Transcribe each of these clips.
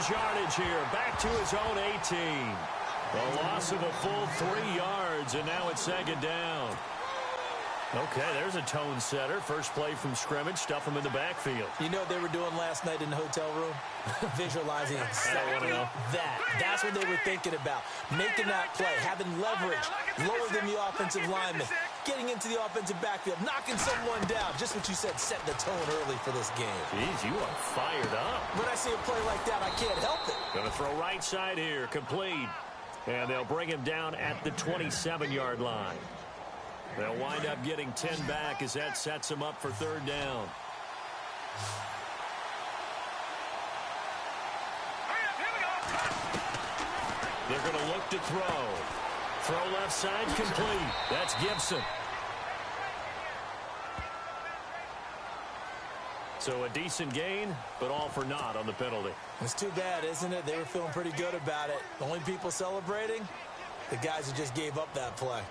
lose yardage here. Back to his own 18. A loss of a full 3 yards, and now it's second down. Okay, there's a tone setter. First play from scrimmage, stuff him in the backfield. You know what they were doing last night in the hotel room? Visualizing exactly that. That's what they were thinking about. Making that play, having leverage, lower than the offensive lineman, getting into the offensive backfield, knocking someone down. Just what you said, set the tone early for this game. Jeez, you are fired up. When I see a play like that, I can't help it. Going to throw right side here, complete. And they'll bring him down at the 27-yard line. They'll wind up getting 10 back as that sets them up for third down. They're going to look to throw. Throw left side, complete. That's Gibson. So a decent gain, but all for naught on the penalty. It's too bad, isn't it? They were feeling pretty good about it. The only people celebrating, the guys who just gave up that play.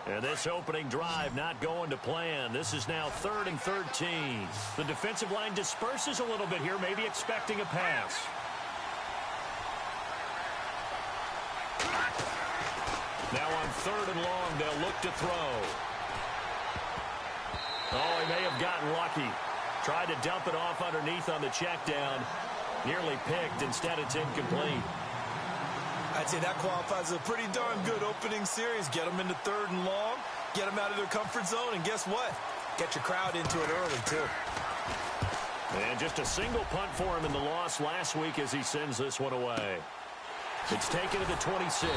And this opening drive not going to plan. This is now 3rd and 13. The defensive line disperses a little bit here, maybe expecting a pass. Now on 3rd and long, they'll look to throw. Oh, he may have gotten lucky. Tried to dump it off underneath on the check down. Nearly picked. Instead, it's incomplete. I'd say that qualifies as a pretty darn good opening series. Get them into 3rd and long, get them out of their comfort zone, and guess what? Get your crowd into it early, too. And just a single punt for him in the loss last week as he sends this one away. It's taken to the 26.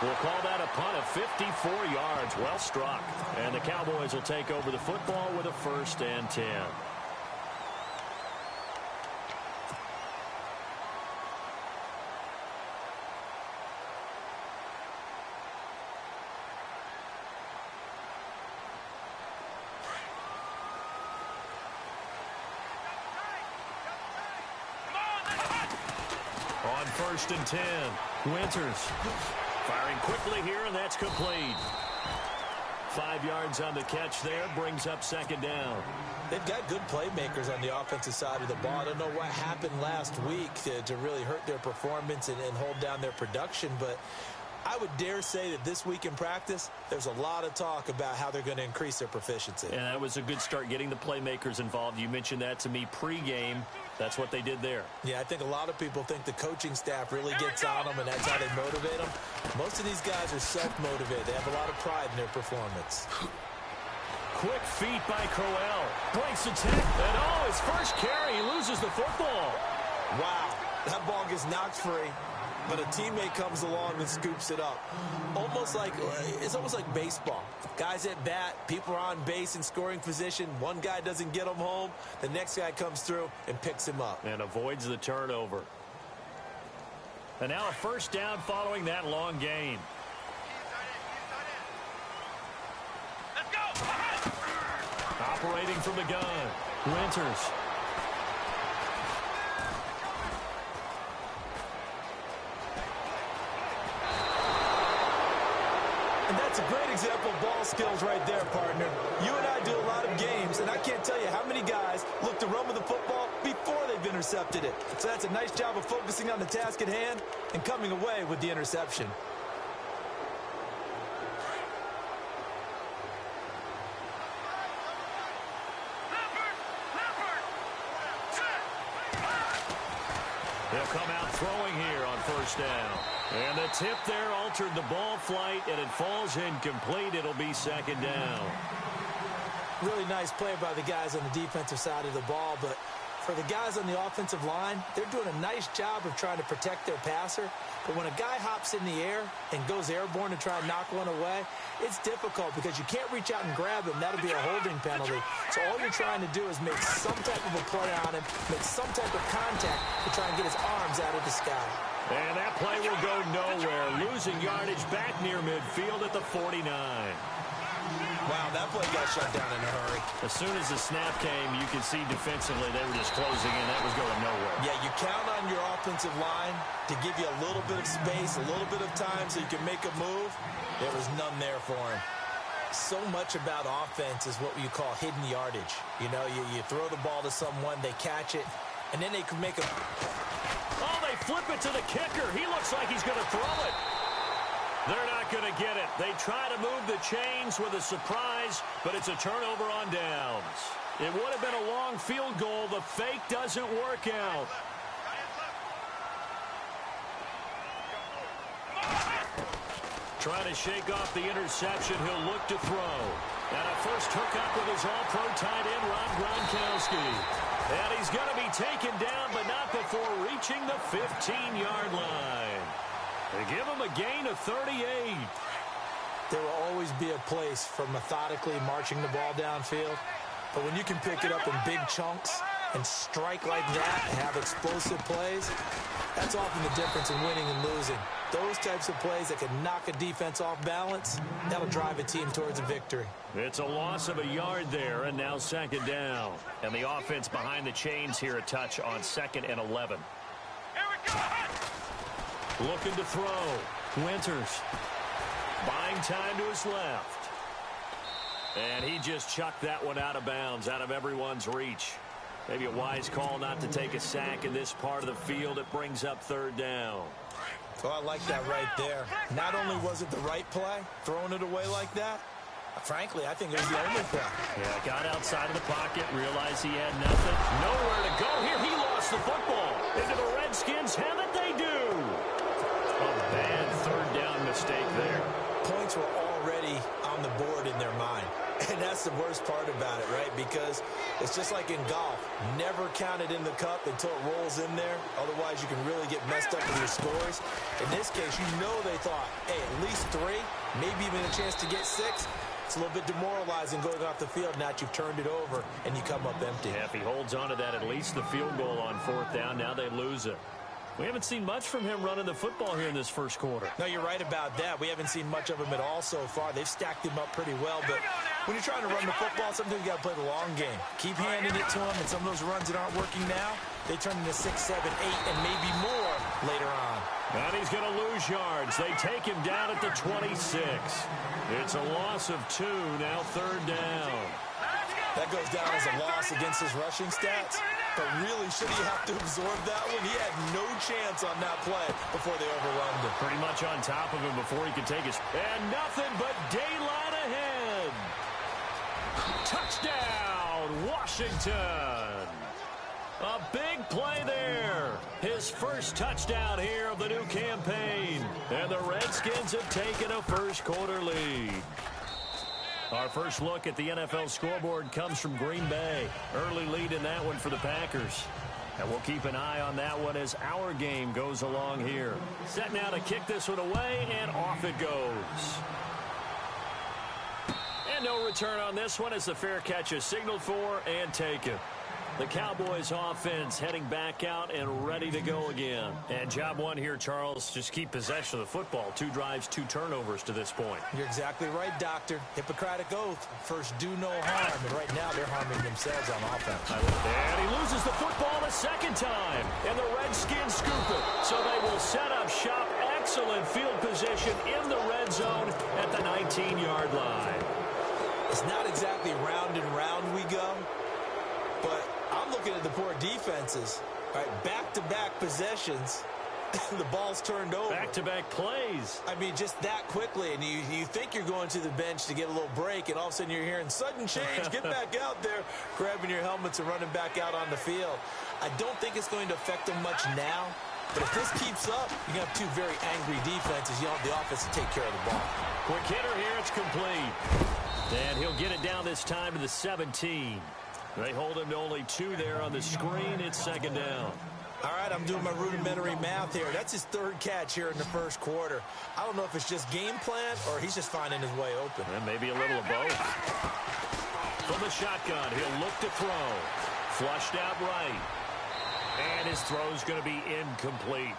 We'll call that a punt of 54 yards. Well struck. And the Cowboys will take over the football with a 1st and 10. On 1st and 10, Winters firing quickly here, and that's complete. 5 yards on the catch there, brings up second down. They've got good playmakers on the offensive side of the ball. I don't know what happened last week to really hurt their performance and hold down their production, but I would dare say that this week in practice, there's a lot of talk about how they're going to increase their proficiency. And that was a good start, getting the playmakers involved. You mentioned that to me pregame. That's what they did there. Yeah, I think a lot of people think the coaching staff really gets on them, and that's how they motivate them. Most of these guys are self-motivated. They have a lot of pride in their performance. Quick feet by Crowell. Breaks a tackle. And oh, his first carry, he loses the football. Wow, that ball gets knocked free, but a teammate comes along and scoops it up. It's almost like baseball. Guys at bat, people are on base in scoring position. One guy doesn't get him home. The next guy comes through and picks him up. And avoids the turnover. And now a 1st down following that long gain. Let's go! Operating from the gun, Winters. And that's a great example of ball skills right there, partner. You and I do a lot of games, and I can't tell you how many guys look to run with the football before they've intercepted it. So that's a nice job of focusing on the task at hand and coming away with the interception. They'll come out throwing here on 1st down. And the tip there altered the ball flight, and it falls incomplete. It'll be 2nd down. Really nice play by the guys on the defensive side of the ball, but for the guys on the offensive line, they're doing a nice job of trying to protect their passer. But when a guy hops in the air and goes airborne to try and knock one away, it's difficult because you can't reach out and grab him. That'll be a holding penalty. So all you're trying to do is make some type of a play on him, make some type of contact to try and get his arms out of the sky. And that play will go nowhere. Losing yardage back near midfield at the 49. Wow, that play got shut down in a hurry. As soon as the snap came, you could see defensively they were just closing in. That was going nowhere. Yeah, you count on your offensive line to give you a little bit of space, a little bit of time so you can make a move. There was none there for him. So much about offense is what you call hidden yardage. You know, you throw the ball to someone, they catch it, and then they can make a... Oh, they flip it to the kicker. He looks like he's going to throw it. They're not going to get it. They try to move the chains with a surprise, but it's a turnover on downs. It would have been a long field goal. The fake doesn't work out. Trying to shake off the interception. He'll look to throw. And a first hookup with his all-pro tight end, Rob Gronkowski. And he's going to be taken down, but not before reaching the 15-yard line. They give him a gain of 38. There will always be a place for methodically marching the ball downfield. But when you can pick it up in big chunks and strike like that and have explosive plays, that's often the difference in winning and losing. Those types of plays that can knock a defense off balance, that'll drive a team towards a victory. It's a loss of a yard there, and now second down. And the offense behind the chains here a touch on 2nd and 11. Here we go. Looking to throw. Winters. Buying time to his left. And he just chucked that one out of bounds, out of everyone's reach. Maybe a wise call not to take a sack in this part of the field. It brings up 3rd down. Oh, I like that right there. Not only was it the right play, throwing it away like that, frankly, I think it was the only play. Yeah, got outside of the pocket, realized he had nothing. Nowhere to go here. He lost the football. Into the Redskins have it, they do. A bad 3rd down mistake there. Points were already on the board in their mind. And that's the worst part about it, right? Because it's just like in golf. Never count it in the cup until it rolls in there. Otherwise, you can really get messed up with your scores. In this case, you know they thought, hey, at least 3, maybe even a chance to get 6. It's a little bit demoralizing going off the field. Now that you've turned it over and you come up empty. Yeah, if he holds on to that, at least the field goal on 4th down. Now they lose it. We haven't seen much from him running the football here in this first quarter. No, you're right about that. We haven't seen much of him at all so far. They've stacked him up pretty well, but when you're trying to run the football, sometimes you got to play the long game. Keep handing it to him, and some of those runs that aren't working now, they turn into 6, 7, 8, and maybe more later on. And he's going to lose yards. They take him down at the 26. It's a loss of 2, now 3rd down. That goes down as a loss against his rushing stats. But really, should he have to absorb that one? He had no chance on that play before they overwhelmed him. Pretty much on top of him before he could take his... And nothing but daylight ahead. Touchdown, Washington. A big play there. His first touchdown here of the new campaign. And the Redskins have taken a first quarter lead. Our first look at the NFL scoreboard comes from Green Bay. Early lead in that one for the Packers. And we'll keep an eye on that one as our game goes along here. Set now to kick this one away, and off it goes. And no return on this one as the fair catch is signaled for and taken. The Cowboys offense heading back out and ready to go again. And job one here, Charles, just keep possession of the football. 2 drives, 2 turnovers to this point. You're exactly right, Doctor. Hippocratic oath. First, do no harm. And right now, they're harming themselves on offense. And he loses the football a second time. And the Redskins scoop it. So they will set up shop. Excellent field position in the red zone at the 19-yard line. It's not exactly round and round we go, but I'm looking at the poor defenses. All right, back-to-back possessions. The ball's turned over. Back-to-back plays. I mean, just that quickly. And you think you're going to the bench to get a little break, and all of a sudden you're hearing sudden change. Get back out there, grabbing your helmets and running back out on the field. I don't think it's going to affect them much now. But if this keeps up, you're going to have 2 very angry defenses. You have the offense to take care of the ball. Quick hitter here. It's complete. And he'll get it down this time to the 17. They hold him to only 2 there on the screen. It's second down. All right, I'm doing my rudimentary math here. That's his 3rd catch here in the first quarter. I don't know if it's just game plan or he's just finding his way open. And maybe a little of both. From the shotgun, he'll look to throw. Flushed out right. And his throw's going to be incomplete.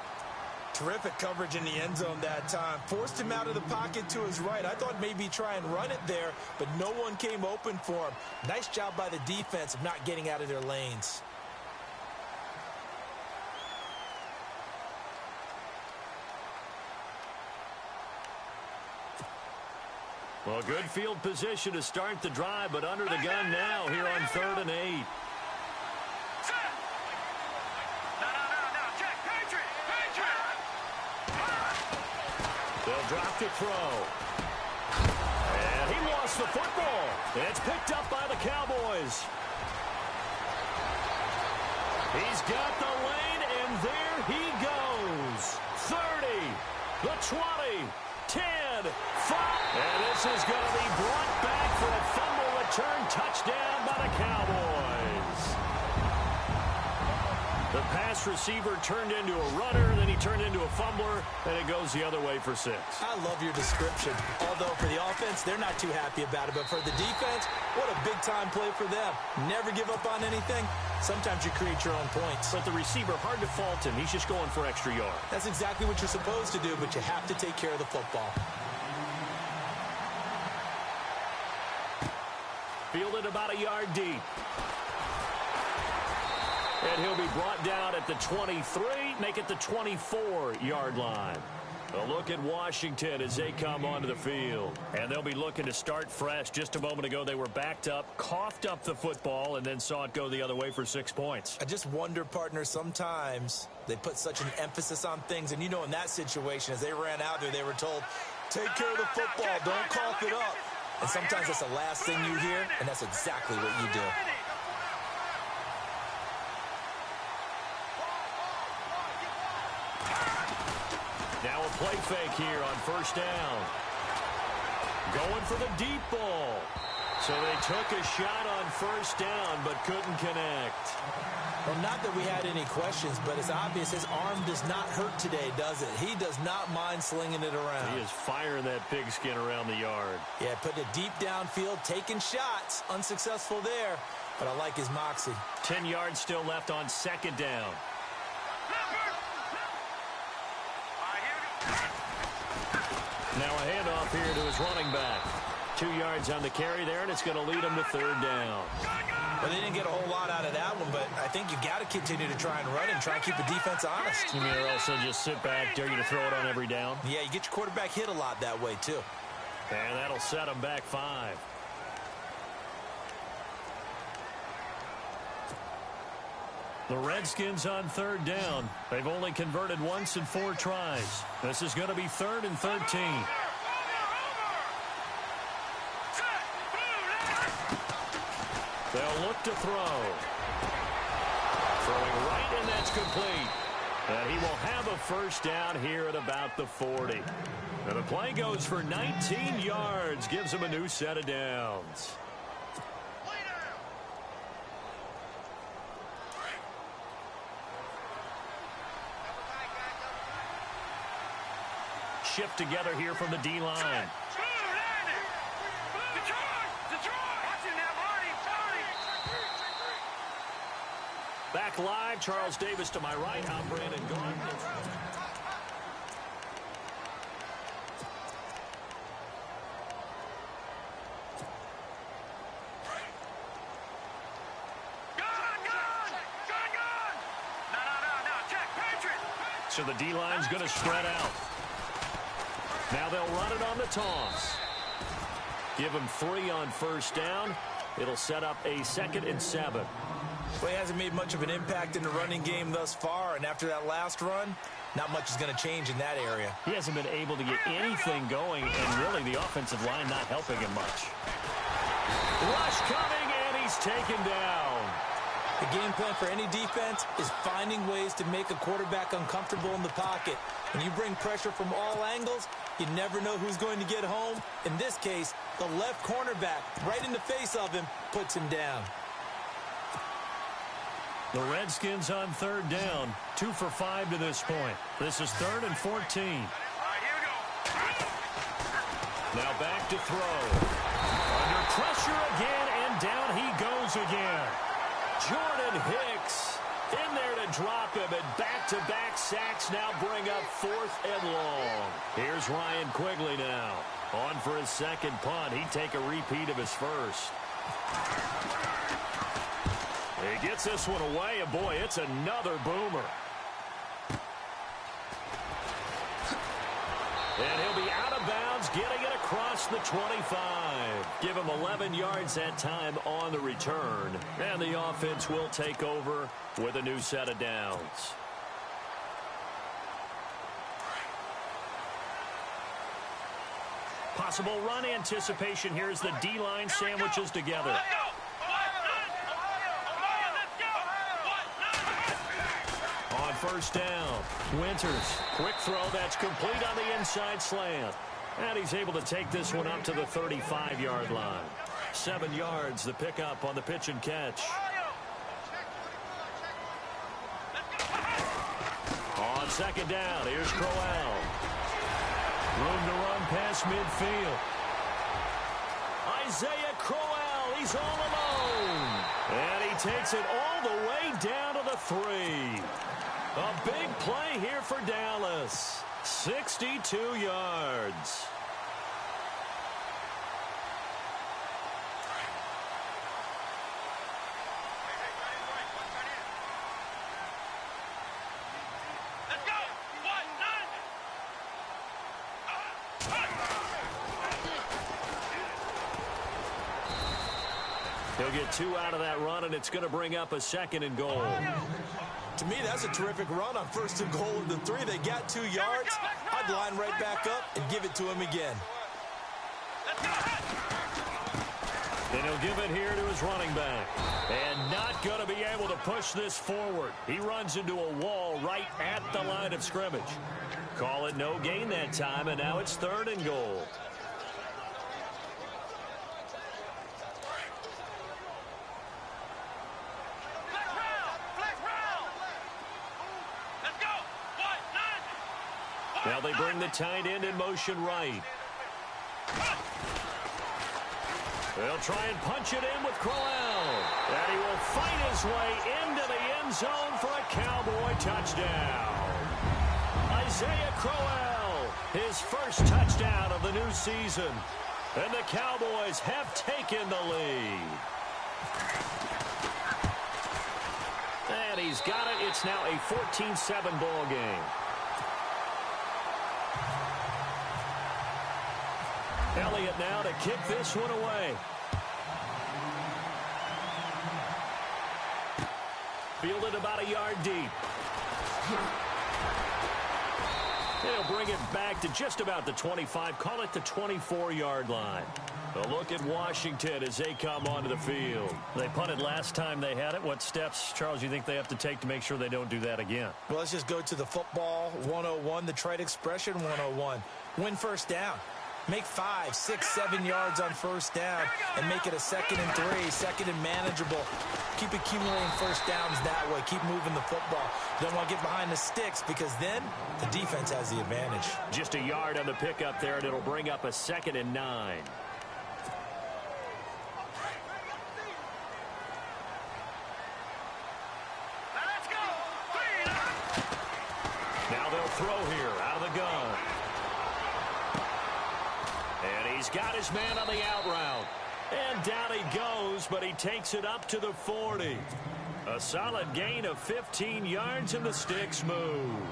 Terrific coverage in the end zone that time. Forced him out of the pocket to his right. I thought maybe try and run it there, but no one came open for him. Nice job by the defense of not getting out of their lanes. Well, good field position to start the drive, but under the gun now here on 3rd and 8. They'll drop to throw. And he lost the football. It's picked up by the Cowboys. He's got the lane, and there he goes. 30, the 20, 10, 5. And this is going to be brought back for a fumble return touchdown by the Cowboys. The pass receiver turned into a runner, then he turned into a fumbler, and it goes the other way for 6. I love your description. Although for the offense, they're not too happy about it. But for the defense, what a big-time play for them. Never give up on anything. Sometimes you create your own points. But the receiver, hard to fault him. He's just going for extra yard. That's exactly what you're supposed to do, but you have to take care of the football. Fielded about a yard deep. And he'll be brought down at the 23, make it the 24-yard line. A look at Washington as they come onto the field. And they'll be looking to start fresh. Just a moment ago, they were backed up, coughed up the football, and then saw it go the other way for 6 points. I just wonder, partner, sometimes they put such an emphasis on things. And, you know, in that situation, as they ran out there, they were told, take care of the football, don't cough it up. And sometimes that's the last thing you hear, and that's exactly what you do. Now a play fake here on 1st down. Going for the deep ball. So they took a shot on 1st down, but couldn't connect. Well, not that we had any questions, but it's obvious his arm does not hurt today, does it? He does not mind slinging it around. He is firing that pigskin around the yard. Yeah, putting it deep downfield, taking shots. Unsuccessful there, but I like his moxie. 10 yards still left on 2nd down. Now a handoff here to his running back. 2 yards on the carry there, and it's going to lead him to 3rd down. Well, they didn't get a whole lot out of that one, but I think you got to continue to try and run and try and keep the defense honest. You mean also just sit back, dare you to throw it on every down? Yeah, you get your quarterback hit a lot that way, too. And that'll set him back 5. The Redskins on 3rd down. They've only converted once in 4 tries. This is going to be 3rd and 13. They'll look to throw. Throwing right, and that's complete. And he will have a 1st down here at about the 40. And the play goes for 19 yards. Gives him a new set of downs. Shift together here from the D-line. Back live, Charles Davis to my right. I'm Brandon Gordon. So the D-line's going to spread out. Now they'll run it on the toss. Give him 3 on 1st down. It'll set up a 2nd and 7. Well, he hasn't made much of an impact in the running game thus far, and after that last run, not much is going to change in that area. He hasn't been able to get anything going, and really the offensive line not helping him much. Rush coming, and he's taken down. The game plan for any defense is finding ways to make a quarterback uncomfortable in the pocket. When you bring pressure from all angles, you never know who's going to get home. In this case, the left cornerback, right in the face of him, puts him down. The Redskins on 3rd down, 2 for 5 to this point. This is 3rd and 14. Now back to throw. Under pressure again, and down he goes again. Jordan Hicks In there to drop him, and back-to-back sacks now bring up 4th and long. Here's Ryan Quigley now. On for his second punt. He'd take a repeat of his first. He gets this one away, and boy, it's another boomer. And he'll be out of bounds, getting it across the 25. Give him 11 yards that time on the return. And the offense will take over with a new set of downs. Possible run anticipation here as the D-line sandwiches together. On first down, Winters, quick throw that's complete on the inside slant. And he's able to take this one up to the 35-yard line. 7 yards, the pickup on the pitch and catch. On second down, here's Crowell. Room to run past midfield. Isaiah Crowell, he's all alone. And he takes it all the way down to the 3. A big play here for Dallas. 62 yards. He'll get 2 out of that run, and it's going to bring up a 2nd and goal. To me, that's a terrific run on 1st and goal of the 3. They got 2 yards. I'd line right back up and give it to him again. Then he'll give it here to his running back. And not going to be able to push this forward. He runs into a wall right at the line of scrimmage. Call it no gain that time, and now it's 3rd and goal. Now they bring the tight end in motion right. They'll try and punch it in with Crowell. And he will fight his way into the end zone for a Cowboy touchdown. Isaiah Crowell, his first touchdown of the new season. And the Cowboys have taken the lead. And he's got it. It's now a 14-7 ball game. Elliott now to kick this one away. Fielded about a yard deep. He'll bring it back to just about the 25. Call it the 24-yard line. A look at Washington as they come onto the field. They punted last time they had it. What steps, Charles, you think they have to take to make sure they don't do that again? Well, let's just go to the football 101, the trade expression 101. Win first down. Make 5, 6, 7 yards on first down and make it a 2nd and 3, 2nd and manageable. Keep accumulating first downs that way. Keep moving the football. You don't want to get behind the sticks because then the defense has the advantage. Just a yard on the pickup there, and it'll bring up a 2nd and 9. Now they'll throw here out of the gun. And he's got his man on the out route. And down he goes, but he takes it up to the 40. A solid gain of 15 yards, and the sticks move.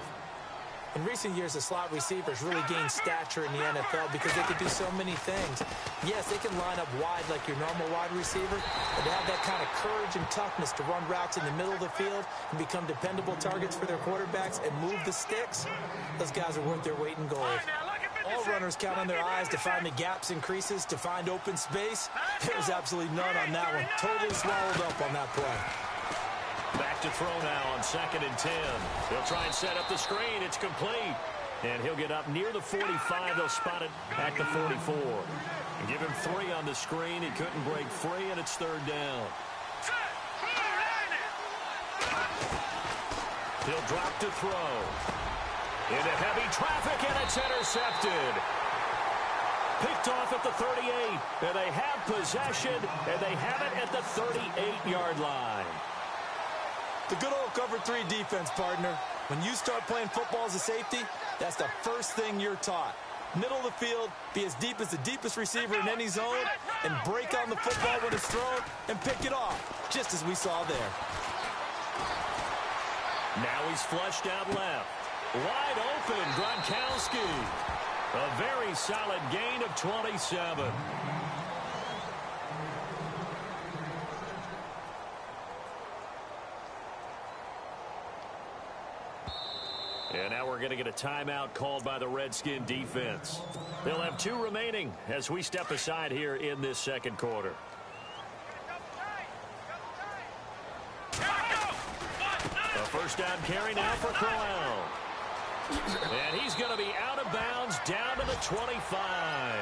In recent years, the slot receivers really gained stature in the NFL because they could do so many things. Yes, they can line up wide like your normal wide receiver, but to have that kind of courage and toughness to run routes in the middle of the field and become dependable targets for their quarterbacks and move the sticks, those guys are worth their weight in gold. All runners count on their eyes to find the gaps and creases, to find open space. There was absolutely none on that one. Totally swallowed up on that play. Back to throw now on 2nd and 10. He'll try and set up the screen. It's complete. And he'll get up near the 45. They'll spot it at the 44. And give him 3 on the screen. He couldn't break free, and it's 3rd down. He'll drop to throw. Into heavy traffic, and it's intercepted. Picked off at the 38. And they have possession, and they have it at the 38-yard line. The good old cover 3 defense, partner. When you start playing football as a safety, that's the first thing you're taught. Middle of the field, be as deep as the deepest receiver in any zone, and break on the football when it's thrown and pick it off, just as we saw there. Now he's flushed out left. Wide open, Gronkowski. A very solid gain of 27. And now we're going to get a timeout called by the Redskin defense. They'll have 2 remaining as we step aside here in this second quarter. A first down carry now for Crowell. And he's going to be out of bounds down to the 25.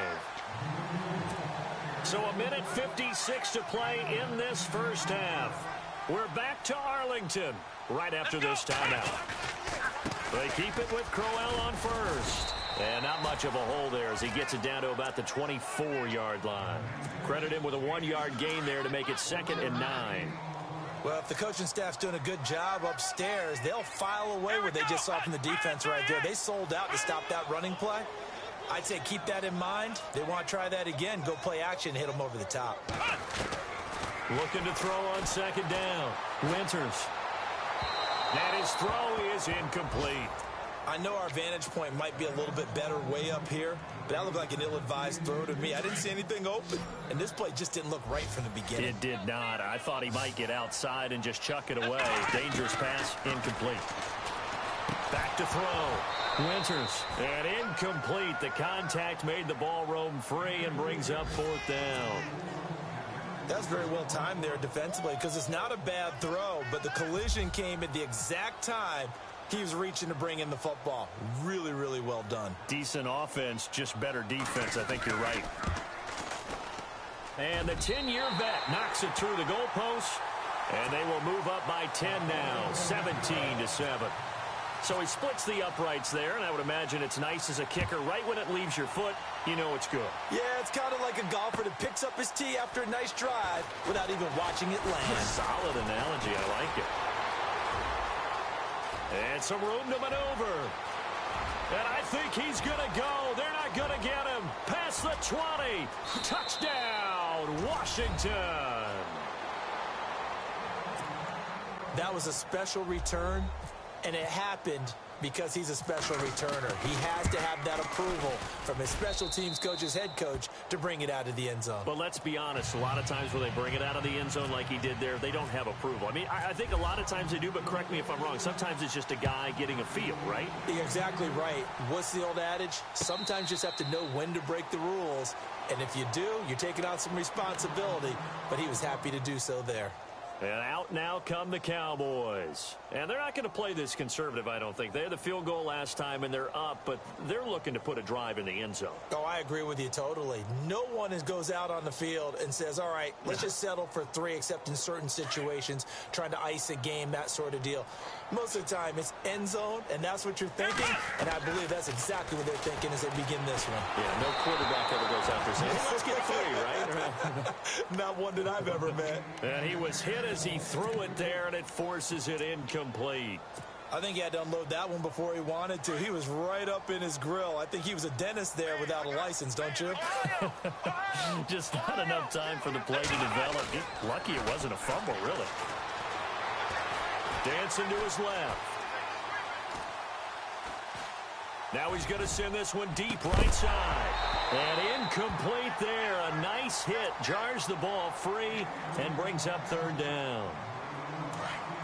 So a minute 56 to play in this first half. We're back to Arlington right after this timeout. They keep it with Crowell on first. And not much of a hole there as he gets it down to about the 24-yard line. Credit him with a 1-yard gain there to make it 2nd and 9. Well, if the coaching staff's doing a good job upstairs, they'll file away what they just saw from the defense right there. They sold out to stop that running play. I'd say keep that in mind. They want to try that again. Go play action, hit them over the top. Looking to throw on 2nd down. Winters. And his throw is incomplete. I know our vantage point might be a little bit better way up here, but that looked like an ill-advised throw to me. I didn't see anything open, and this play just didn't look right from the beginning. It did not. I thought he might get outside and just chuck it away. Dangerous pass, incomplete. Back to throw. Winters. And incomplete. The contact made the ball roam free and brings up 4th down. That's very well timed there defensively because it's not a bad throw, but the collision came at the exact time he was reaching to bring in the football. Really, really well done. Decent offense, just better defense. I think you're right. And the 10-year vet knocks it through the goalpost, and they will move up by 10 now, 17-7. So he splits the uprights there, and I would imagine it's nice as a kicker. Right when it leaves your foot, you know it's good. Yeah, it's kind of like a golfer that picks up his tee after a nice drive without even watching it land. Solid analogy. I like it. And some room to maneuver. And I think he's going to go. They're not going to get him. Past the 20. Touchdown, Washington. That was a special return, and it happened because he's a special returner. He has to have that approval from his special teams coach's head coach to bring it out of the end zone. But let's be honest, a lot of times when they bring it out of the end zone like he did there, they don't have approval. I mean, I think a lot of times they do, but correct me if I'm wrong. Sometimes it's just a guy getting a feel, right? You're exactly right. What's the old adage? Sometimes you just have to know when to break the rules. And if you do, you're taking on some responsibility. But he was happy to do so there. And out now come the Cowboys. And they're not going to play this conservative, I don't think. They had the field goal last time, and they're up, but they're looking to put a drive in the end zone. Oh, I agree with you totally. No one goes out on the field and says, all right, let's just settle for 3, except in certain situations, trying to ice a game, that sort of deal. Most of the time, it's end zone, and that's what you're thinking, and I believe that's exactly what they're thinking as they begin this one. Yeah, no quarterback ever goes out there saying, hey, let's get 3, right? Not one that I've ever met. And he was hit as he threw it there, and it forces it incomplete. I think he had to unload that one before he wanted to. He was right up in his grill. I think he was a dentist there without a license, don't you? Just not enough time for the play to develop. Lucky it wasn't a fumble, really. Dancing to his left. Now he's going to send this one deep right side. And incomplete there. A nice hit. Jars the ball free and brings up 3rd down.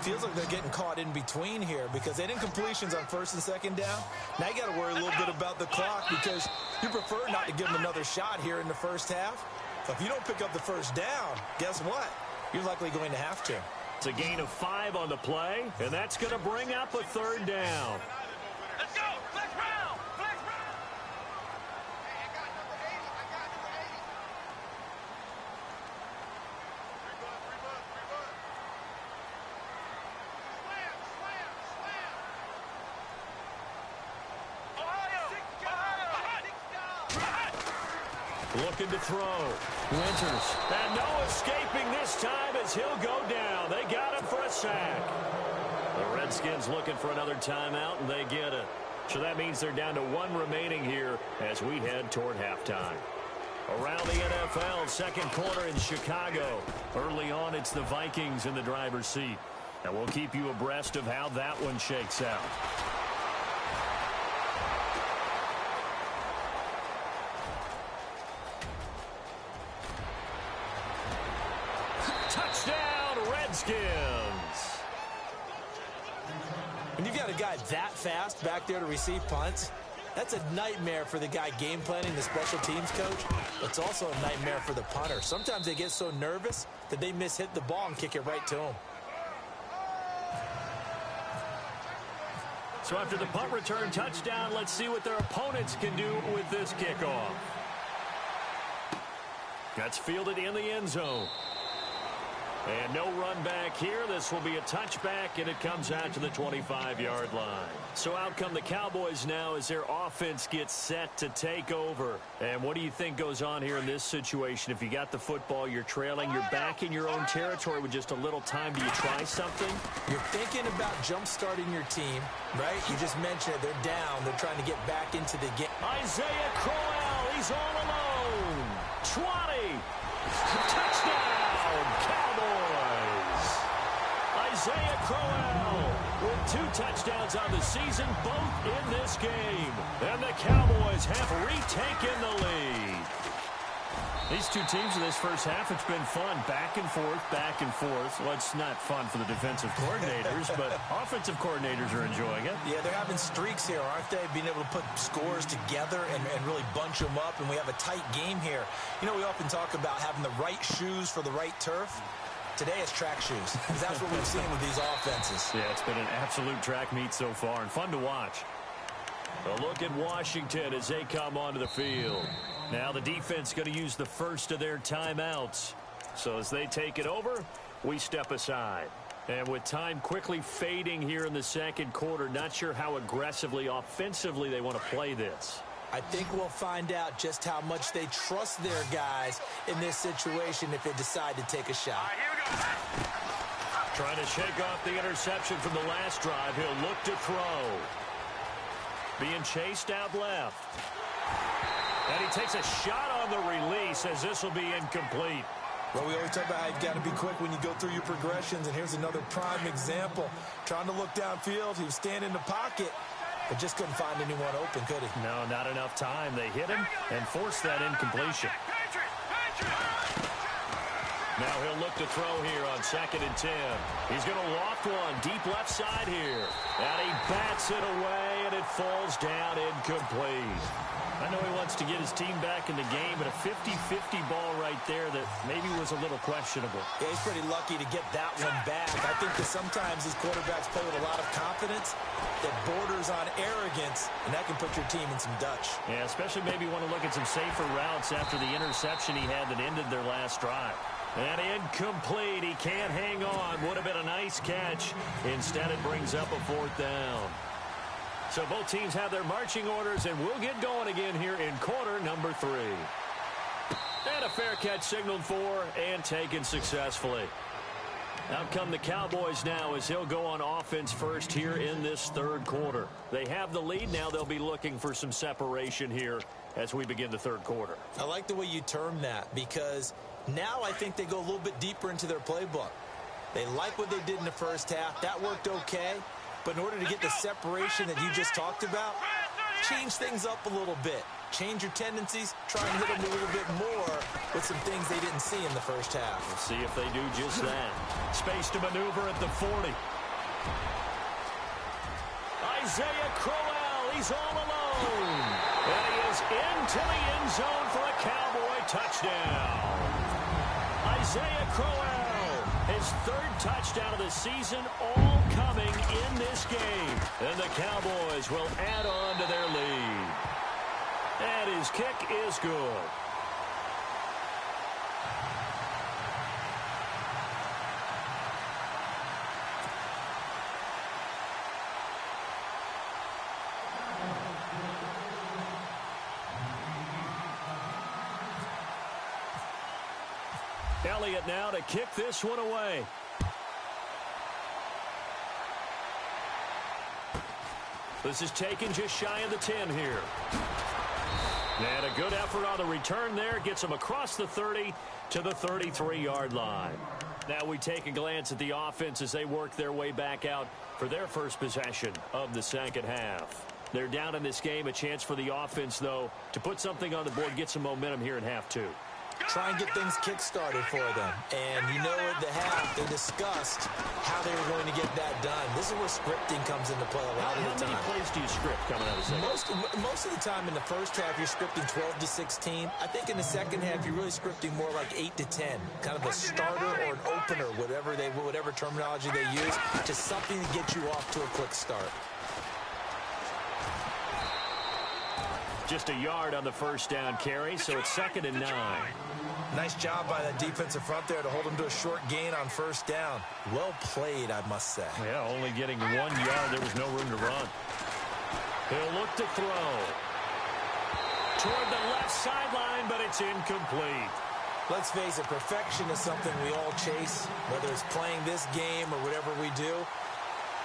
Feels like they're getting caught in between here because they didn't completions on 1st and 2nd down. Now you got to worry a little bit about the clock because you prefer not to give them another shot here in the first half. So if you don't pick up the 1st down, guess what? You're likely going to have to. It's a gain of 5 on the play, and that's going to bring up a 3rd down. Let's go! Flex round! Flex round! Hey, I got number 80. I got number 80. Free bud. Ohio! Looking to throw. Winters. And no escaping this time as he'll go down. They got him for a sack. The Redskins looking for another timeout, and they get it. So that means they're down to 1 remaining here as we head toward halftime. Around the NFL, second quarter in Chicago. Early on, it's the Vikings in the driver's seat. And we'll keep you abreast of how that one shakes out. Touchdown, Redskins! When you've got a guy that fast back there to receive punts, that's a nightmare for the guy game planning, the special teams coach. It's also a nightmare for the punter. Sometimes they get so nervous that they mishit the ball and kick it right to him. So after the punt return touchdown, let's see what their opponents can do with this kickoff. That's fielded in the end zone. And no run back here. This will be a touchback, and it comes out to the 25-yard line. So out come the Cowboys now as their offense gets set to take over. And what do you think goes on here in this situation? If you got the football, you're trailing, you're back in your own territory with just a little time. Do you try something? You're thinking about jump-starting your team, right? You just mentioned it. They're down. They're trying to get back into the game. Isaiah Crowell, he's all alone. 20. Touchdown, Cowboys. Isaiah Crowell with 2 touchdowns on the season, both in this game. And the Cowboys have retaken the lead. These two teams in this first half, it's been fun. Back and forth, back and forth. Well, it's not fun for the defensive coordinators, but offensive coordinators are enjoying it. Yeah, they're having streaks here, aren't they? Being able to put scores together and really bunch them up, and we have a tight game here. You know, we often talk about having the right shoes for the right turf. Today it's track shoes, because that's what we've seen with these offenses. Yeah, it's been an absolute track meet so far, and fun to watch. A look at Washington as they come onto the field. Now the defense going to use the first of their timeouts. So as they take it over, we step aside. And with time quickly fading here in the second quarter, not sure how aggressively, offensively they want to play this. I think we'll find out just how much they trust their guys in this situation if they decide to take a shot. Trying to shake off the interception from the last drive. He'll look to throw. Being chased out left. And he takes a shot on the release as this will be incomplete. Well, we always talk about how you've got to be quick when you go through your progressions, and here's another prime example. Trying to look downfield, he was standing in the pocket, but just couldn't find anyone open, could he? No, not enough time. They hit him and forced that incompletion. Now he'll look to throw here on 2nd and 10. He's going to loft one deep left side here. And he bats it away, and it falls down incomplete. I know he wants to get his team back in the game, but a 50-50 ball right there that maybe was a little questionable. Yeah, he's pretty lucky to get that one back. I think that sometimes these quarterbacks play with a lot of confidence that borders on arrogance, and that can put your team in some Dutch. Yeah, especially maybe want to look at some safer routes after the interception he had that ended their last drive. And incomplete. He can't hang on. Would have been a nice catch. Instead, it brings up a 4th down. So both teams have their marching orders, and we'll get going again here in quarter number 3. And a fair catch signaled for and taken successfully. Out come the Cowboys now as he'll go on offense first here in this 3rd quarter. They have the lead. Now they'll be looking for some separation here as we begin the 3rd quarter. I like the way you term that, because now I think they go a little bit deeper into their playbook. They like what they did in the first half. That worked okay. But in order to get the separation that you just talked about, change things up a little bit. Change your tendencies. Try and hit them a little bit more with some things they didn't see in the first half. We'll see if they do just that. Space to maneuver at the 40. Isaiah Crowell, he's all alone. And he is into the end zone for a Cowboy touchdown. Isaiah Crowell, his 3rd touchdown of the season, all coming in this game. And the Cowboys will add on to their lead. And his kick is good. Elliott now to kick this one away. This is taken just shy of the 10 here. And a good effort on the return there. Gets them across the 30 to the 33-yard line. Now we take a glance at the offense as they work their way back out for their first possession of the second half. They're down in this game. A chance for the offense, though, to put something on the board, get some momentum here in half two. Try and get things kick-started for them. And you know at the half, they discussed how they were going to get that done. This is where scripting comes into play a lot of the time. How many plays do you script coming out of the second? Most of the time in the first half, you're scripting 12 to 16. I think in the second half, you're really scripting more like 8 to 10. Kind of a starter or an opener, whatever terminology they use, just something to get you off to a quick start. Just a yard on the first down carry, so it's 2nd and 9. Nice job by that defensive front there to hold them to a short gain on first down. Well played, I must say. Yeah, only getting 1 yard. There was no room to run. He'll look to throw. Toward the left sideline, but it's incomplete. Let's face it, perfection is something we all chase, whether it's playing this game or whatever we do.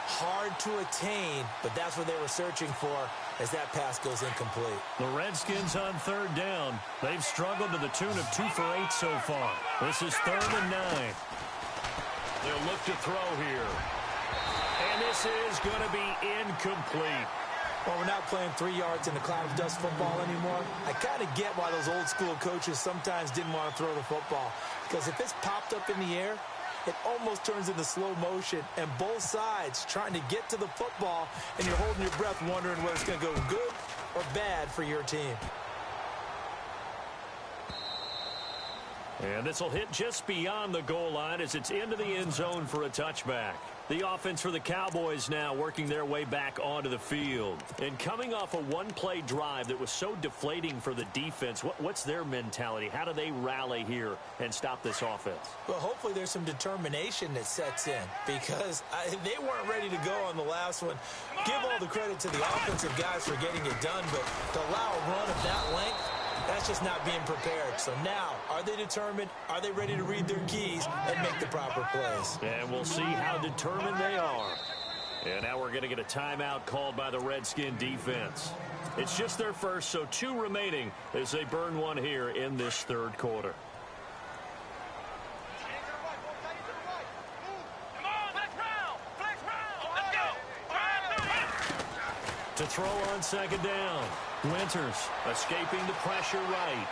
Hard to attain, but that's what they were searching for as that pass goes incomplete. The Redskins on 3rd down. They've struggled to the tune of 2 for 8 so far. This is 3rd and 9. They'll look to throw here. And this is going to be incomplete. Well, we're not playing 3 yards in a cloud of dust football anymore. I kind of get why those old school coaches sometimes didn't want to throw the football. Because if it's popped up in the air, it almost turns into slow motion, and both sides trying to get to the football, and you're holding your breath wondering whether it's going to go good or bad for your team. And this will hit just beyond the goal line as it's into the end zone for a touchback. The offense for the Cowboys now working their way back onto the field. And coming off a one-play drive that was so deflating for the defense, what's their mentality? How do they rally here and stop this offense? Well, hopefully there's some determination that sets in because they weren't ready to go on the last one. Give all the credit to the offensive guys for getting it done, but to allow a run of that length, that's just not being prepared. So now, are they determined? Are they ready to read their keys and make the proper plays? And we'll see how determined they are. And now we're going to get a timeout called by the Redskin defense. It's just their first, so 2 remaining as they burn one here in this 3rd quarter. Come on, flex round. Flex round. Let's go. To throw on 2nd down. Winters escaping the pressure right.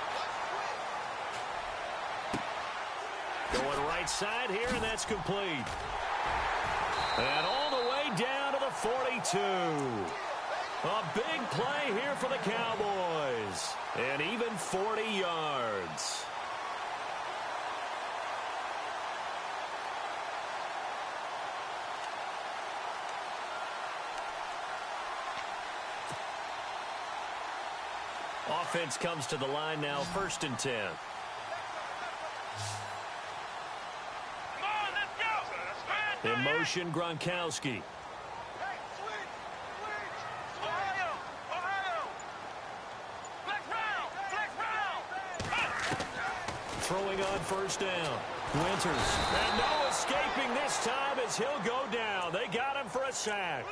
Going right side here, and that's complete. And all the way down to the 42. A big play here for the Cowboys. And even 40 yards. Offense comes to the line now, 1st and 10. Come on, let's go. In motion, Gronkowski. Ohio. Ohio. Flex round. Flex round. Throwing on 1st down. Winters. And no escaping this time as he'll go down. They got him for a sack.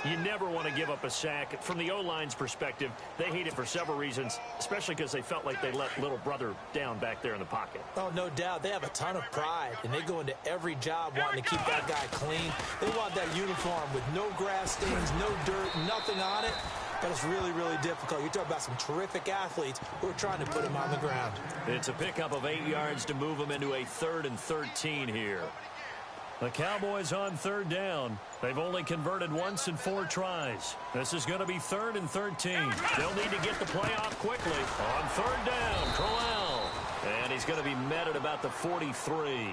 You never want to give up a sack. From the O-line's perspective, they hate it for several reasons, especially because they felt like they let little brother down back there in the pocket. Oh, no doubt. They have a ton of pride, and they go into every job wanting to keep that guy clean. They want that uniform with no grass stains, no dirt, nothing on it. That is really, really difficult. You're talking about some terrific athletes who are trying to put him on the ground. It's a pickup of 8 yards to move them into a 3rd and 13 here. The Cowboys on 3rd down. They've only converted once in 4 tries. This is going to be 3rd and 13. They'll need to get the play off quickly. On 3rd down, Crowell. And he's going to be met at about the 43.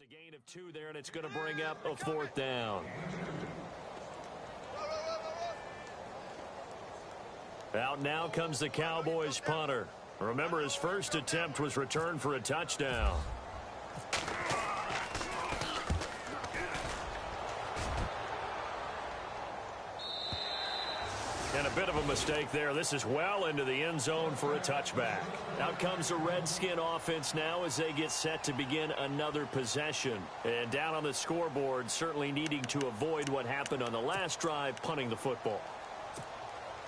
Just a gain of 2 there, and it's going to bring up a 4th down. Out now comes the Cowboys punter. Remember, his first attempt was returned for a touchdown. And a bit of a mistake there. This is well into the end zone for a touchback. Out comes the Redskin offense now as they get set to begin another possession. And down on the scoreboard, certainly needing to avoid what happened on the last drive, punting the football.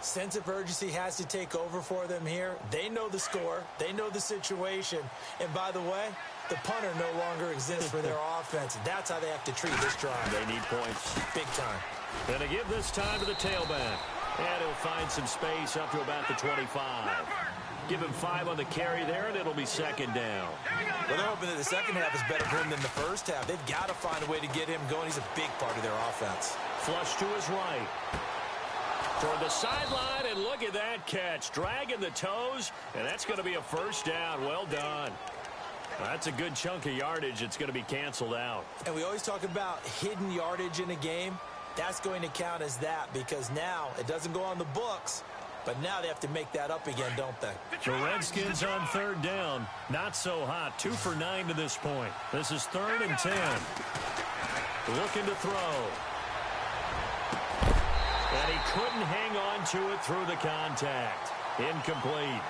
Sense of urgency has to take over for them here. They know the score. They know the situation. And by the way, the punter no longer exists for their offense. That's how they have to treat this drive. They need points. Big time. And to give this time to the tailback. And he'll find some space up to about the 25. Give him 5 on the carry there, and it'll be 2nd down. Well, they're hoping that the second half is better for him than the first half. They've got to find a way to get him going. He's a big part of their offense. Flush to his right. Toward the sideline, and look at that catch. Dragging the toes, and that's going to be a 1st down. Well done. That's a good chunk of yardage. It's going to be canceled out. And we always talk about hidden yardage in a game. That's going to count as that because now it doesn't go on the books, but now they have to make that up again, don't they? The Redskins on 3rd down. Not so hot. 2 for 9 to this point. This is 3rd and 10. Looking to throw. And he couldn't hang on to it through the contact. Incomplete.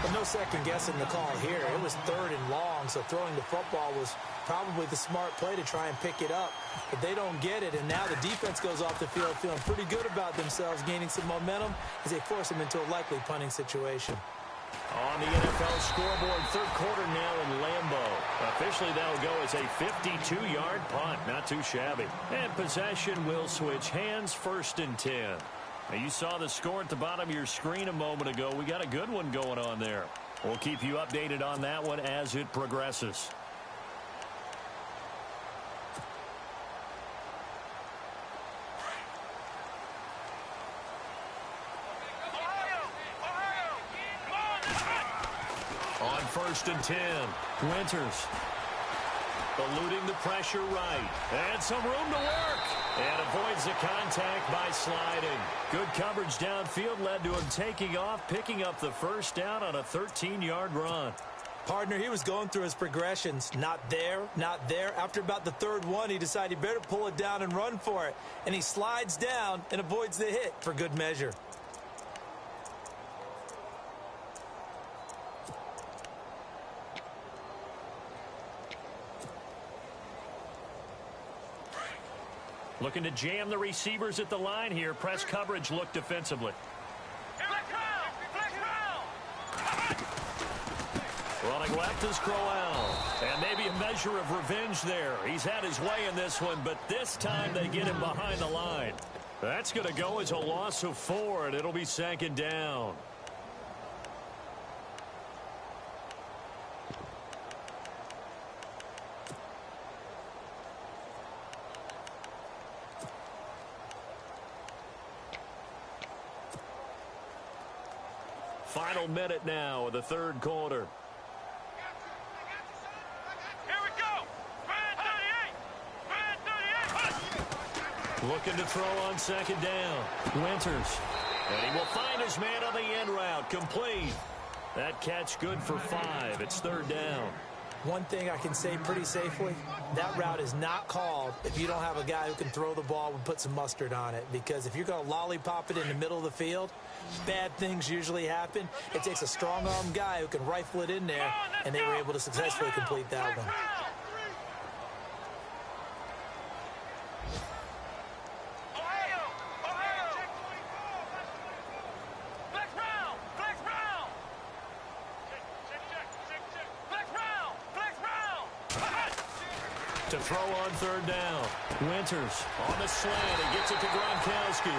But no second guessing the call here. It was 3rd and long, so throwing the football was probably the smart play to try and pick it up. But they don't get it, and now the defense goes off the field feeling pretty good about themselves, gaining some momentum as they force them into a likely punting situation. On the NFL scoreboard, 3rd quarter now in Lambeau. Officially, that'll go as a 52-yard punt. Not too shabby. And possession will switch hands, 1st and 10. Now, you saw the score at the bottom of your screen a moment ago. We got a good one going on there. We'll keep you updated on that one as it progresses. On 1st and 10, Winters eluding the pressure right. And some room to work. And avoids the contact by sliding. Good coverage downfield led to him taking off, picking up the 1st down on a 13-yard run. Partner, he was going through his progressions. Not there, not there. After about the 3rd one, he decided he better pull it down and run for it. And he slides down and avoids the hit for good measure. Looking to jam the receivers at the line here. Press coverage look defensively. Running left is Crowell. And maybe a measure of revenge there. He's had his way in this one, but this time they get him behind the line. That's going to go as a loss of 4, and it'll be 2nd down. Final minute now of the 3rd quarter. Here we go. Red 38. Looking to throw on 2nd down. Winters. And he will find his man on the end route. Complete. That catch good for 5. It's 3rd down. One thing I can say pretty safely, that route is not called if you don't have a guy who can throw the ball and put some mustard on it. Because if you're going to lollipop it in the middle of the field, bad things usually happen. It takes a strong-armed guy who can rifle it in there, and they were able to successfully complete that one. To throw on 3rd down. Winters on the slant. He gets it to Gronkowski.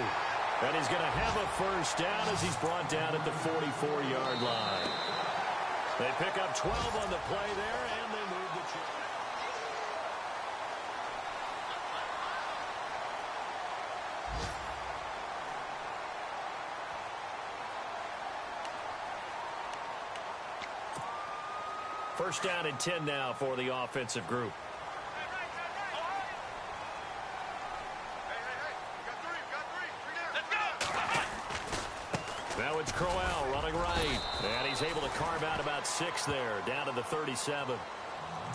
And he's going to have a 1st down as he's brought down at the 44-yard line. They pick up 12 on the play there, and they move the chain. First down and 10 now for the offensive group. Now it's Crowell running right. And he's able to carve out about 6 there, down to the 37.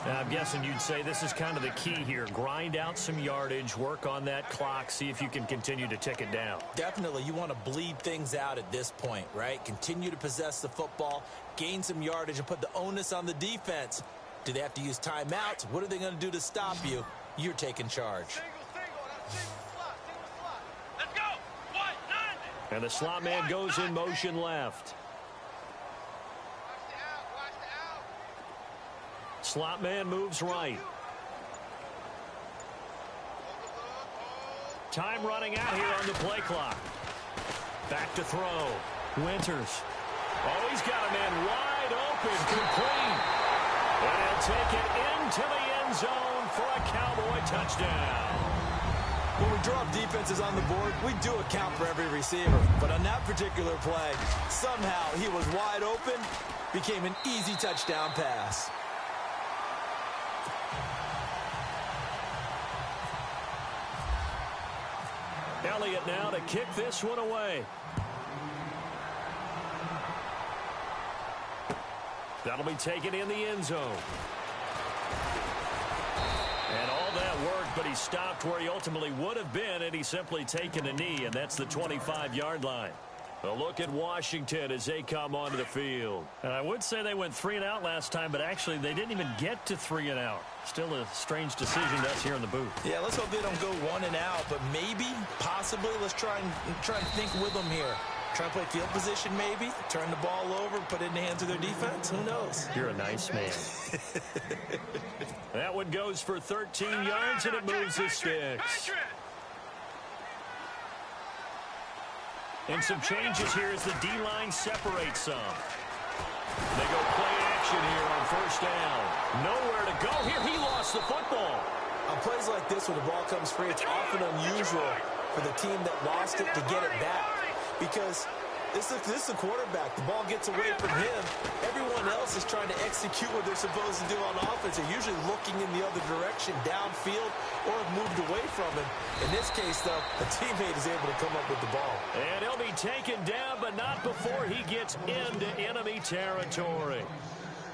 Now, I'm guessing you'd say this is kind of the key here. Grind out some yardage, work on that clock, see if you can continue to tick it down. Definitely, you want to bleed things out at this point, right? Continue to possess the football, gain some yardage, and put the onus on the defense. Do they have to use timeouts? What are they going to do to stop you? You're taking charge. Let's go. 190. And the slot man goes in motion left. Slot man moves right. Time running out here on the play clock. Back to throw. Winters. Oh, he's got a man wide open, complete. And he'll take it into the end zone for a Cowboy touchdown. When we drop defenses on the board, we do account for every receiver. But on that particular play, somehow he was wide open, became an easy touchdown pass. Elliott now to kick this one away. That'll be taken in the end zone. And all that worked, but he stopped where he ultimately would have been, and he's simply taken a knee, and that's the 25-yard line. A look at Washington as they come onto the field. And I would say they went 3 and out last time, but actually they didn't even get to 3 and out. Still a strange decision to us here in the booth. Yeah, let's hope they don't go 1 and out, but maybe, possibly, let's try and think with them here. Try and play field position maybe, turn the ball over, put it in the hands of their defense. Who knows? You're a nice man. That one goes for 13 yards, and it moves the sticks. And some changes here as the D-line separates some. They go play action here on first down. Nowhere to go here. He lost the football. On plays like this, when the ball comes free, it's often unusual for the team that lost it to get it back. Because this is the quarterback. The ball gets away from him. Everyone else is trying to execute what they're supposed to do on offense. They're usually looking in the other direction, downfield, or have moved away from him. In this case, though, a teammate is able to come up with the ball. And he'll be taken down, but not before he gets into enemy territory.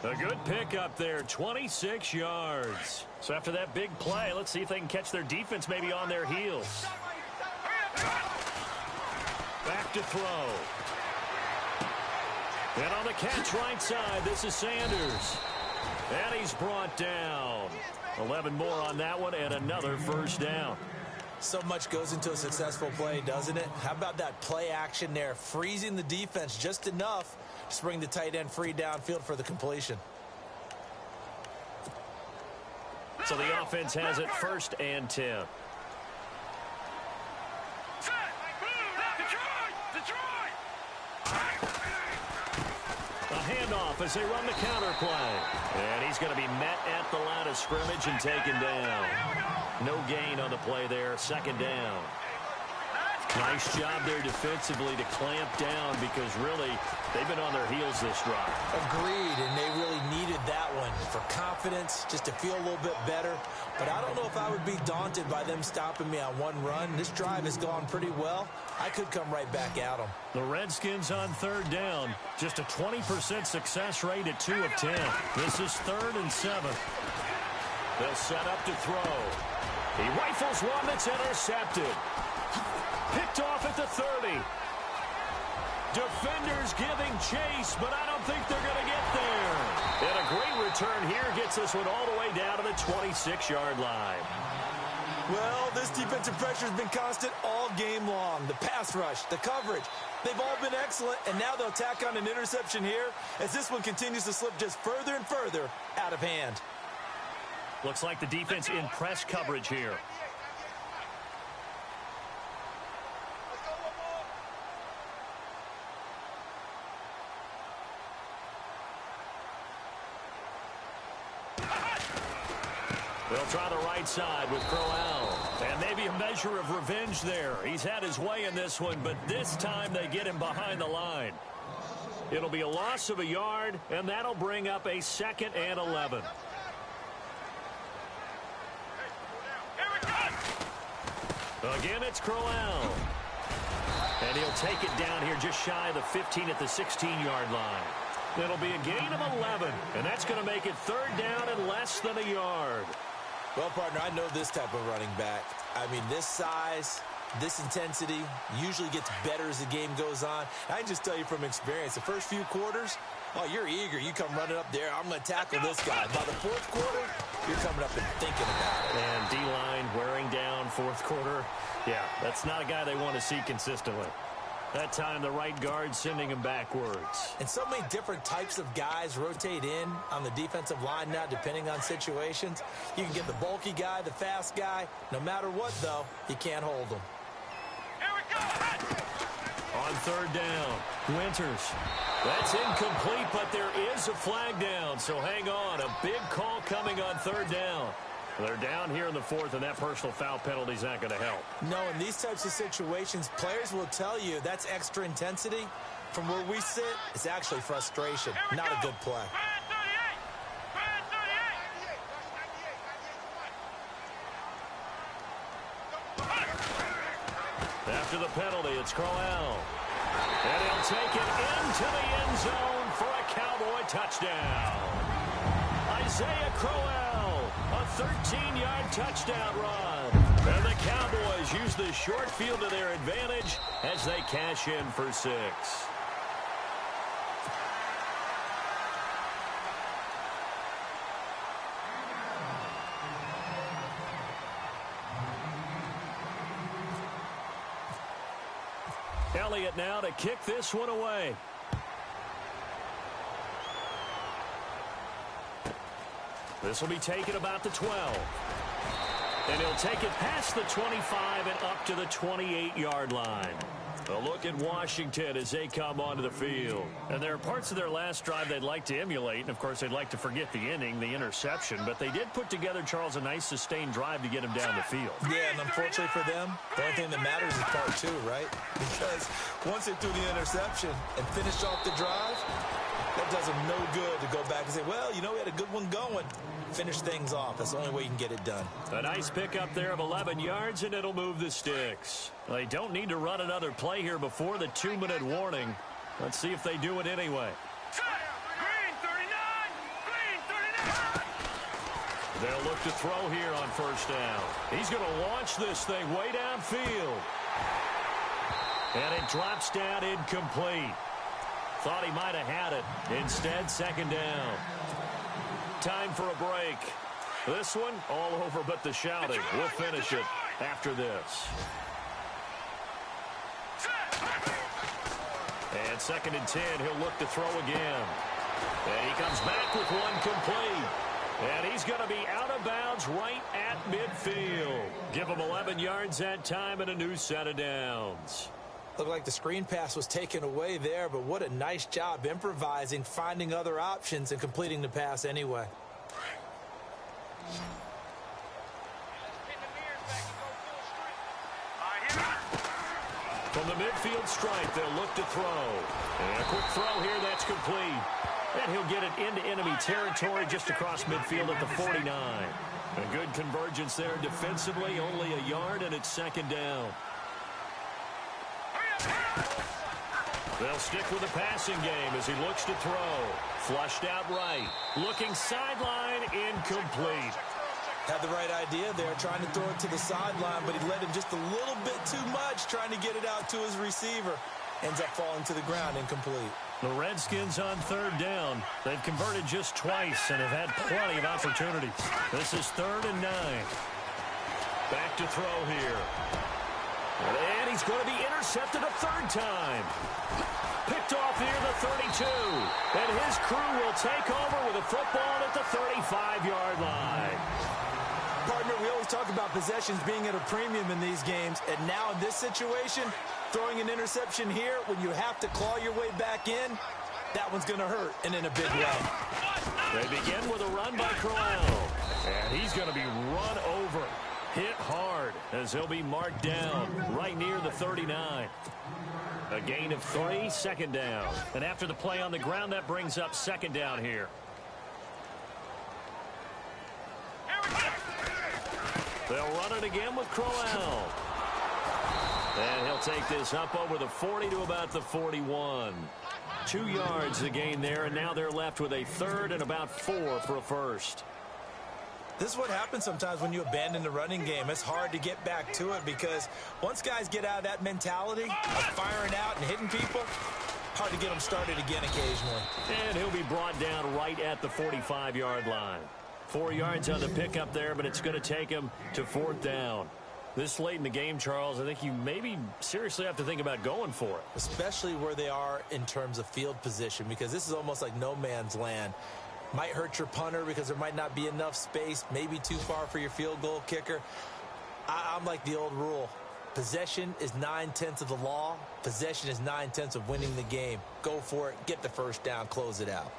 A good pickup there, 26 yards. So after that big play, let's see if they can catch their defense maybe on their heels. Back to throw. And on the catch right side, this is Sanders. And he's brought down. 11 more on that one and another first down. So much goes into a successful play, doesn't it? How about that play action there, freezing the defense just enough to bring the tight end free downfield for the completion. So the offense has it 1st and 10. A handoff as they run the counter play. And he's going to be met at the line of scrimmage and taken down. No gain on the play there. 2nd down. Nice job there defensively to clamp down because really they've been on their heels this drive. Agreed, and they really needed that one for confidence, just to feel a little bit better. But I don't know if I would be daunted by them stopping me on one run. This drive has gone pretty well. I could come right back at them. The Redskins on 3rd down. Just a 20% success rate at 2 of 10. This is 3rd and 7. They'll set up to throw. He rifles one that's intercepted. Picked off at the 30. Defenders giving chase, but I don't think they're going to get there. And a great return here gets this one all the way down to the 26-yard line. Well, this defensive pressure has been constant all game long. The pass rush, the coverage, they've all been excellent, and now they'll tack on an interception here as this one continues to slip just further and further out of hand. Looks like the defense in press coverage here. They'll try the right side with Crowell. And maybe a measure of revenge there. He's had his way in this one, but this time they get him behind the line. It'll be a loss of a yard, and that'll bring up a 2nd and 11. Again, it's Crowell. And he'll take it down here just shy of the 15 at the 16-yard line. It'll be a gain of 11, and that's going to make it 3rd down and less than a yard. Well, partner, I know this type of running back. I mean, this size, this intensity usually gets better as the game goes on. I can just tell you from experience, the first few quarters, oh, you're eager. You come running up there, I'm going to tackle this guy. By the 4th quarter, you're coming up and thinking about it. And D-line wearing down 4th quarter. Yeah, that's not a guy they want to see consistently. That time, the right guard sending him backwards. And so many different types of guys rotate in on the defensive line now, depending on situations. You can get the bulky guy, the fast guy. No matter what, though, you can't hold them. Here we go. On 3rd down, Winters. That's incomplete, but there is a flag down, so hang on. A big call coming on 3rd down. They're down here in the 4th, and that personal foul penalty is not going to help. No, in these types of situations, players will tell you that's extra intensity. From where we sit, it's actually frustration, not a good play. After the penalty, it's Crowell. And he'll take it into the end zone for a Cowboy touchdown. Isaiah Crowell, a 13-yard touchdown run. And the Cowboys use the short field to their advantage as they cash in for 6. Elliott now to kick this one away. This will be taken about the 12. And he'll take it past the 25 and up to the 28-yard line. A look at Washington as they come onto the field. And there are parts of their last drive they'd like to emulate. And, of course, they'd like to forget the inning, the interception. But they did put together, Charles, a nice sustained drive to get him down the field. Yeah, and unfortunately for them, the only thing that matters is part 2, right? Because once they threw the interception and finished off the drive, that does them no good to go back and say, well, you know, we had a good one going. Finish things off. That's the only way you can get it done. A nice pickup there of 11 yards, and it'll move the sticks. They don't need to run another play here before the 2-minute warning. Let's see if they do it anyway. Green 39! Green 39! They'll look to throw here on 1st down. He's going to launch this thing way downfield. And it drops down incomplete. Thought he might have had it. Instead, 2nd down. Time for a break. This one all over but the shouting. We'll finish it after this. And 2nd and 10, he'll look to throw again. And he comes back with one complete. And he's going to be out of bounds right at midfield. Give him 11 yards that time and a new set of downs. Looked like the screen pass was taken away there, but what a nice job improvising, finding other options, and completing the pass anyway. From the midfield stripe, they'll look to throw. And a quick throw here, that's complete. And he'll get it into enemy territory just across midfield at the 49. A good convergence there defensively, only a yard, and it's 2nd down. They'll stick with the passing game as he looks to throw. Flushed out right. Looking sideline, incomplete. Had the right idea there, trying to throw it to the sideline, but he led him just a little bit too much, trying to get it out to his receiver. Ends up falling to the ground, incomplete. The Redskins on 3rd down. They've converted just twice and have had plenty of opportunities. This is 3rd and 9. Back to throw here. And he's going to be intercepted a 3rd time. Picked off near the 32. And his crew will take over with a football at the 35-yard line. Partner, we always talk about possessions being at a premium in these games. And now in this situation, throwing an interception here when you have to claw your way back in, that one's going to hurt, and in a big way. They begin with a run by Crowell. And he's going to be run over. Hit hard as he'll be marked down right near the 39. A gain of 3, second down. And after the play on the ground, that brings up second down here. They'll run it again with Crowell. And he'll take this up over the 40 to about the 41. 2 yards the gain there, and now they're left with a third and about 4 for a first. This is what happens sometimes when you abandon the running game. It's hard to get back to it because once guys get out of that mentality of firing out and hitting people, hard to get them started again occasionally. And he'll be brought down right at the 45-yard line. 4 yards on the pickup there, but it's going to take him to 4th down. This late in the game, Charles, I think you maybe seriously have to think about going for it. Especially where they are in terms of field position, because this is almost like no man's land. Might hurt your punter because there might not be enough space, maybe too far for your field goal kicker. I'm like the old rule. Possession is 9/10 of the law. Possession is 9/10 of winning the game. Go for it, get the first down, close it out.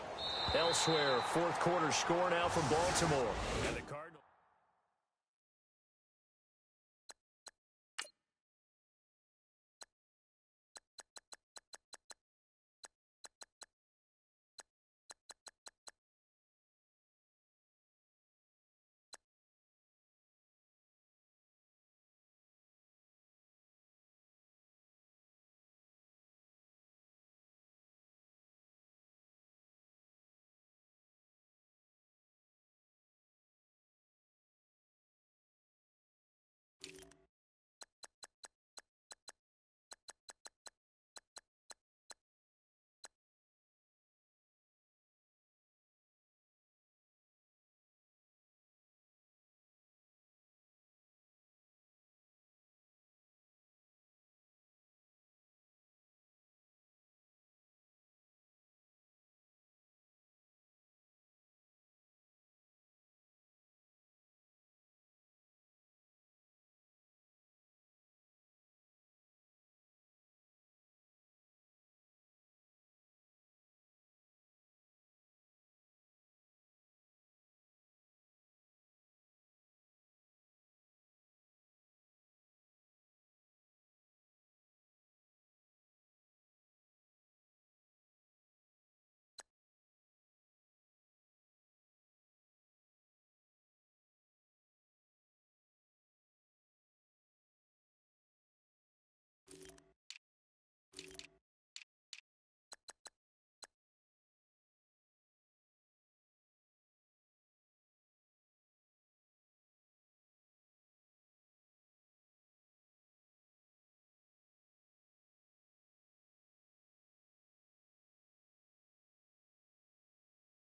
Elsewhere, fourth quarter score now from Baltimore. And the Cardinals